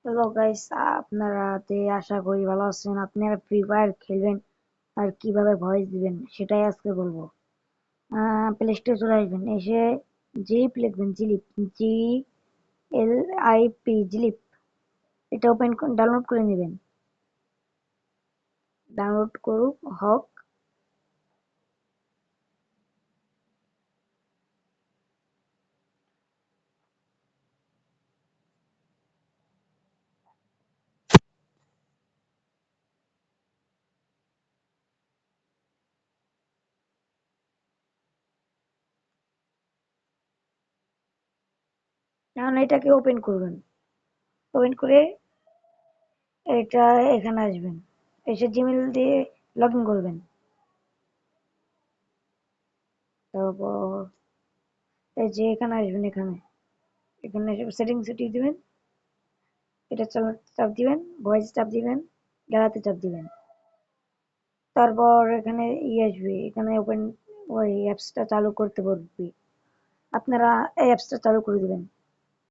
Hello guys, আপনারাতে আশা করি ভালো আছেন। আপনারা ফ্রি ফায়ার খেলবেন আর কিভাবে ভয়েস দিবেন সেটাই আজকে বলবো। প্লে স্টোরে চলে আসবেন, এসে জিপ লিখবেন, জিলিপ, GLIP, জিলিপ। এটা ডাউনলোড করে নেবেন। ডাউনলোড করুক হক। এখন এটাকে ওপেন করবেন। ওপেন করে এটা এখানে আসবেন, এসে জিমেল দিয়ে লগ ইন করবেন। তারপর এই যে এখানে আসবেন, এখানে এখানে সেটিংসে টিপ দিবেন। এটা চাপ দিবেন, ভয়েস চাপ দিবেন, ডাটাতে চাপ দিবেন। তারপর এখানে আসবে, এখানে ওপেন ওই অ্যাপসটা চালু করতে বলবে। আপনারা এই অ্যাপসটা চালু করে দিবেন।